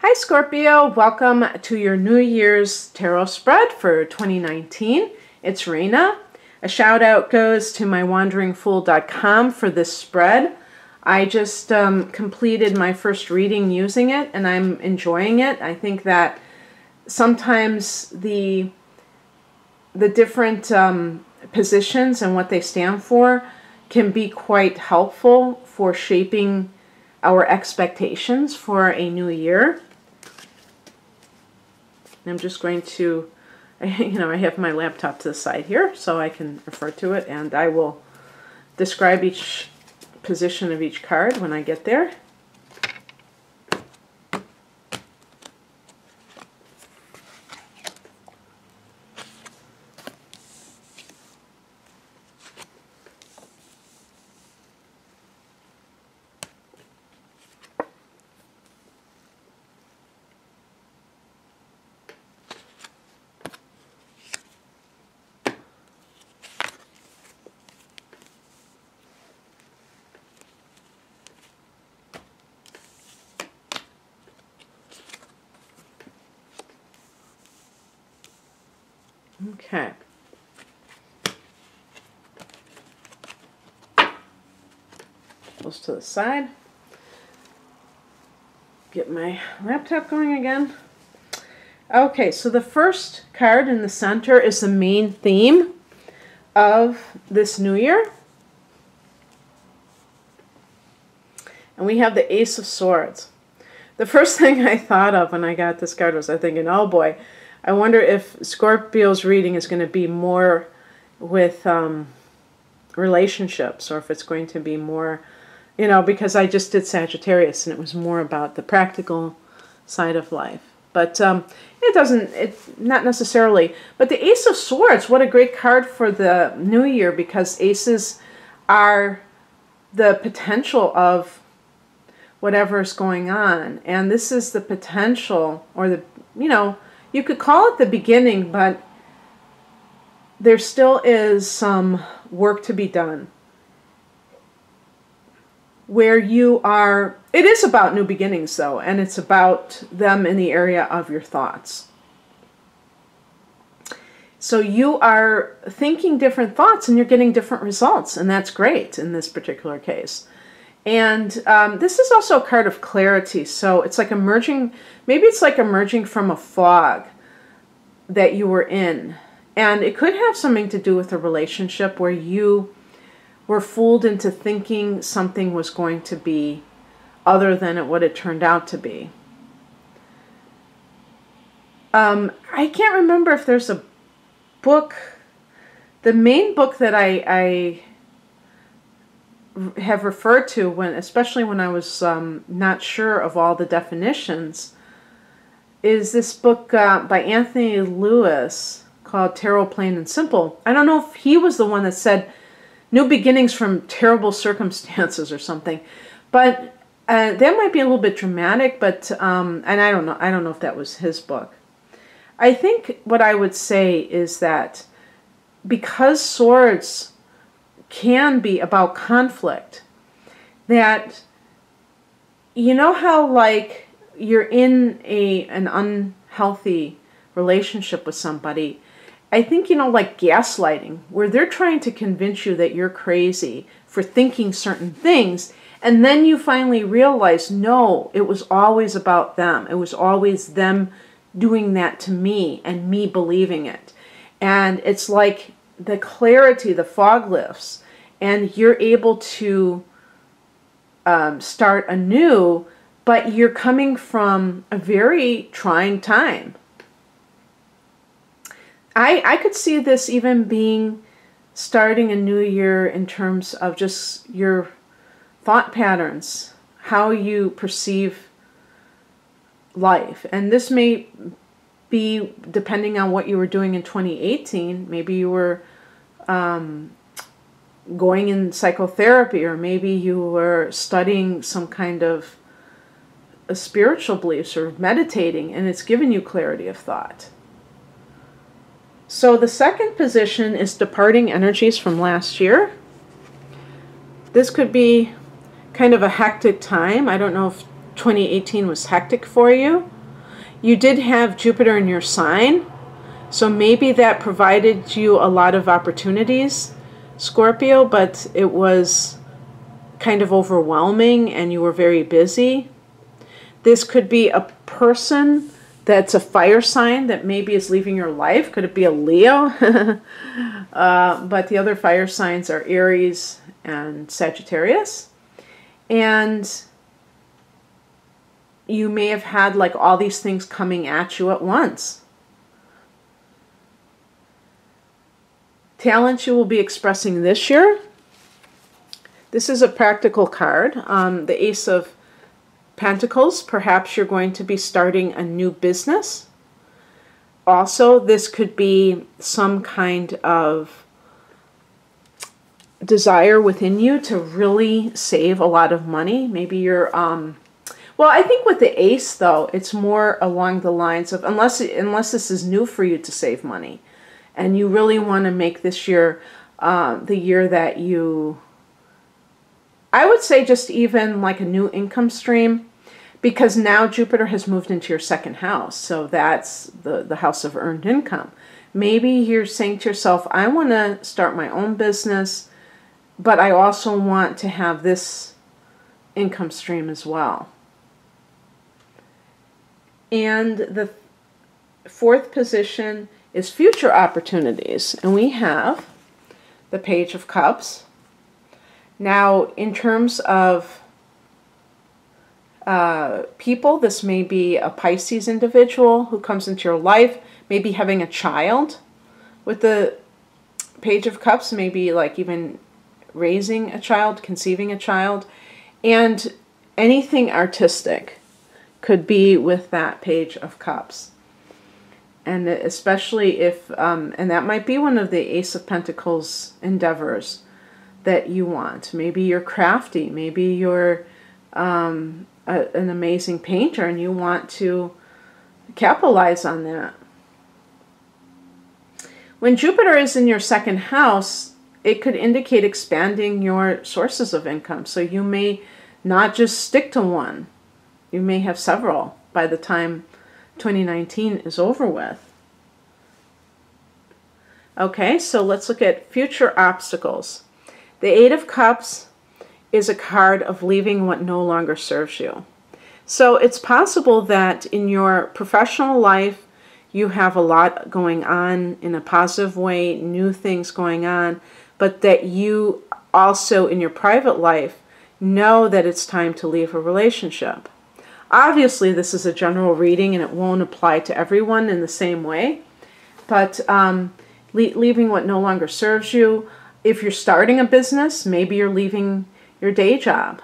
Hi Scorpio, welcome to your New Year's Tarot spread for 2019. It's Raina. A shout out goes to mywanderingfool.com for this spread. I just completed my first reading using it and I'm enjoying it. I think that sometimes the different positions and what they stand for can be quite helpful for shaping our expectations for a new year. I'm just going to, I have my laptop to the side here so I can refer to it, and I will describe each position of each card when I get there. Okay. Those to the side. Get my laptop going again. Okay, so the first card in the center is the main theme of this new year. And we have the Ace of Swords. The first thing I thought of when I got this card was thinking, oh boy, I wonder if Scorpio's reading is going to be more with relationships, or if it's going to be more, because I just did Sagittarius and it was more about the practical side of life. But not necessarily. But the Ace of Swords, what a great card for the new year, because aces are the potential of whatever's going on. And this is the potential, or the, you could call it the beginning, but there still is some work to be done. Where you are, it is about new beginnings though, and it's about them in the area of your thoughts. So you are thinking different thoughts and you're getting different results, and that's great in this particular case. And this is also a card of clarity. So it's like emerging, maybe it's like emerging from a fog that you were in. And it could have something to do with a relationship where you were fooled into thinking something was going to be other than what it turned out to be. I can't remember if there's a book, the main book that I have referred to, especially when I was not sure of all the definitions, is this book by Anthony Lewis called Tarot Plain and Simple. I don't know if he was the one that said new beginnings from terrible circumstances or something, but that might be a little bit dramatic. But and I don't know if that was his book. I think what I would say is that because swords can be about conflict, that how like you're in an unhealthy relationship with somebody, I think like gaslighting, where they're trying to convince you that you're crazy for thinking certain things, and then you finally realize, no, it was always about them. It was always them doing that to me and me believing it. And it's like the clarity, the fog lifts, and you're able to start anew, but you're coming from a very trying time. I could see this even being starting a new year in terms of just your thought patterns, how you perceive life. And this may be depending on what you were doing in 2018. Maybe you were going in psychotherapy, or maybe you were studying some kind of spiritual beliefs or meditating, and it's given you clarity of thought. So the second position is departing energies from last year. This could be kind of a hectic time. I don't know if 2018 was hectic for you. You did have Jupiter in your sign, so maybe that provided you a lot of opportunities, Scorpio, but it was kind of overwhelming and you were very busy. This could be a person that's a fire sign that maybe is leaving your life. Could it be a Leo? But the other fire signs are Aries and Sagittarius. And you may have had like all these things coming at you at once. Talents you will be expressing this year. This is a practical card. The Ace of Pentacles. Perhaps you're going to be starting a new business. Also, this could be some kind of desire within you to really save a lot of money. Maybe you're, well, I think with the Ace, though, it's more along the lines of, unless this is new for you to save money, and you really want to make this year the year that you, I would say just even like a new income stream, because now Jupiter has moved into your second house. So that's the house of earned income. Maybe you're saying to yourself, I want to start my own business, but I also want to have this income stream as well. And the fourth position is future opportunities. And we have the Page of Cups. Now, in terms of people, this may be a Pisces individual who comes into your life, maybe having a child with the Page of Cups, maybe like even raising a child, conceiving a child, and anything artistic could be with that Page of Cups. And especially if, and that might be one of the Ace of Pentacles endeavors that you want. Maybe you're crafty, maybe you're an amazing painter and you want to capitalize on that. When Jupiter is in your second house, it could indicate expanding your sources of income. So you may not just stick to one. You may have several by the time 2019 is over with. Okay, so let's look at future obstacles. The Eight of Cups is a card of leaving what no longer serves you. So it's possible that in your professional life, you have a lot going on in a positive way, new things going on, but that you also in your private life know that it's time to leave a relationship. Obviously, this is a general reading and it won't apply to everyone in the same way, but leaving what no longer serves you. If you're starting a business, maybe you're leaving your day job.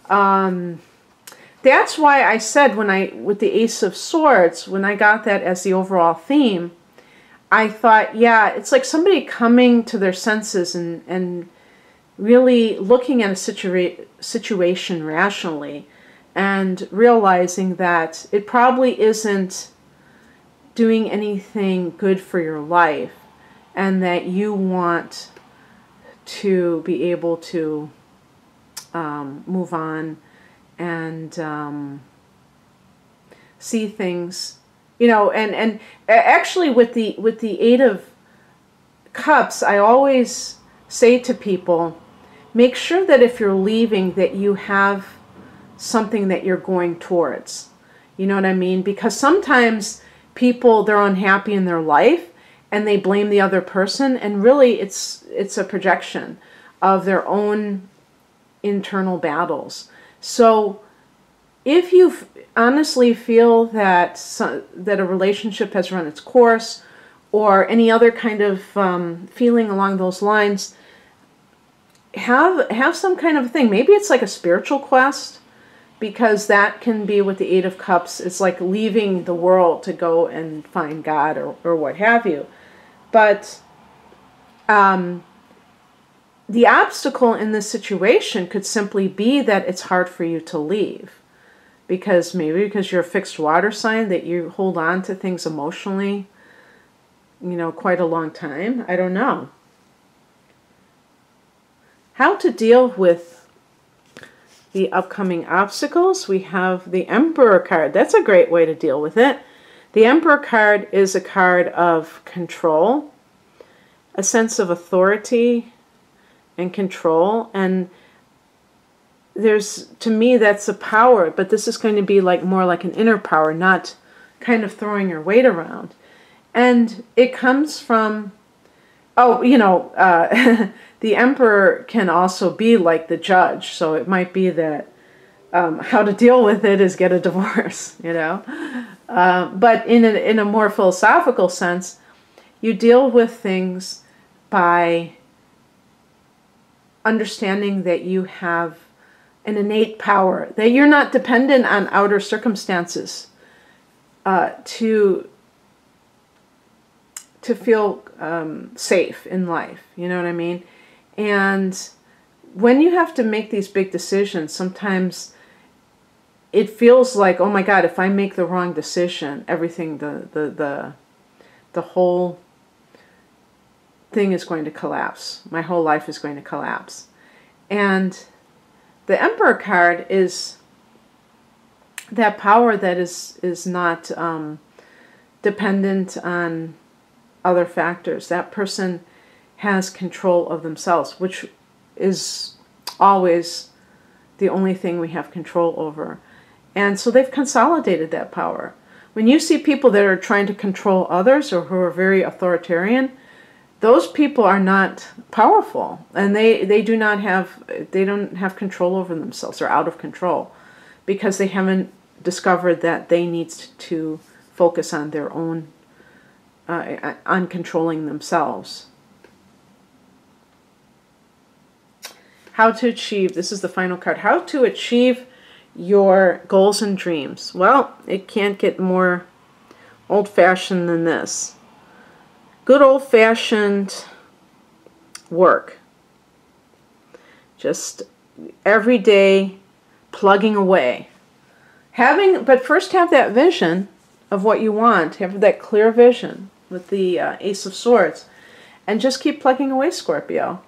That's why I said with the Ace of Swords, when I got that as the overall theme, I thought, yeah, it's like somebody coming to their senses and really looking at a situation rationally and realizing that it probably isn't doing anything good for your life and that you want to be able to move on and see things, you know, and actually with the Eight of Cups, I always say to people, make sure that if you're leaving that you have something that you're going towards. You know what I mean? Because sometimes people, they're unhappy in their life and they blame the other person, and really it's a projection of their own internal battles. So if you honestly feel that that a relationship has run its course, or any other kind of feeling along those lines, have some kind of thing. Maybe it's like a spiritual quest, because that can be with the Eight of Cups. It's like leaving the world to go and find God or what have you. But the obstacle in this situation could simply be that it's hard for you to leave. Because you're a fixed water sign, that you hold on to things emotionally, you know, quite a long time. I don't know. How to deal with the upcoming obstacles, we have the Emperor card. That's a great way to deal with it. The Emperor card is a card of control, a sense of authority and control. And to me, that's a power, but this is going to be like more like an inner power, not kind of throwing your weight around. And it comes from, the Emperor can also be like the Judge. So it might be that how to deal with it is get a divorce, But in a more philosophical sense, you deal with things by understanding that you have an innate power, that you're not dependent on outer circumstances to feel safe in life. You know what I mean? And when you have to make these big decisions, sometimes it feels like, oh my God, if I make the wrong decision, everything, the whole thing is going to collapse. My whole life is going to collapse. And the Emperor card is that power that is not dependent on other factors. That person has control of themselves, which is always the only thing we have control over. And so they've consolidated that power. When you see people that are trying to control others or who are very authoritarian, those people are not powerful, and they don't have control over themselves. They're out of control because they haven't discovered that they need to focus on their own, on controlling themselves. How to achieve, this is the final card, how to achieve your goals and dreams. Well, it can't get more old-fashioned than this. Good old-fashioned work. Just every day plugging away. But first have that vision of what you want. Have that clear vision with the Ace of Swords. And just keep plugging away, Scorpio.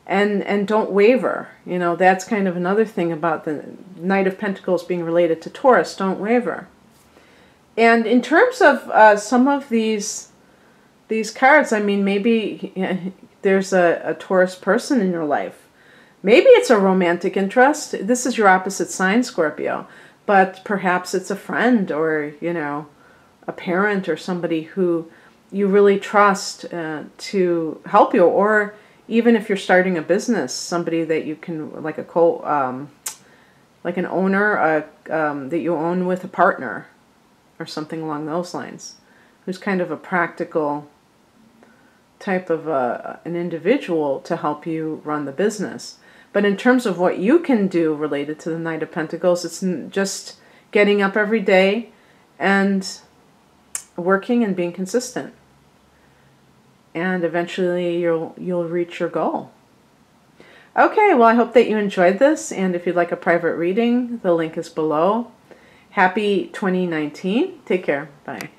And don't waver. That's kind of another thing about the Knight of Pentacles being related to Taurus. Don't waver. And in terms of some of these cards, I mean, maybe there's a Taurus person in your life. Maybe it's a romantic interest. This is your opposite sign, Scorpio. But perhaps it's a friend or, a parent or somebody who you really trust to help you. Or even if you're starting a business, somebody that you can, like like an owner that you own with a partner or something along those lines, who's kind of a practical type of an individual to help you run the business. But in terms of what you can do related to the Knight of Pentacles, it's just getting up every day and working and being consistent. And eventually you'll reach your goal. Okay, well, I hope that you enjoyed this. And if you'd like a private reading, the link is below. Happy 2019. Take care. Bye.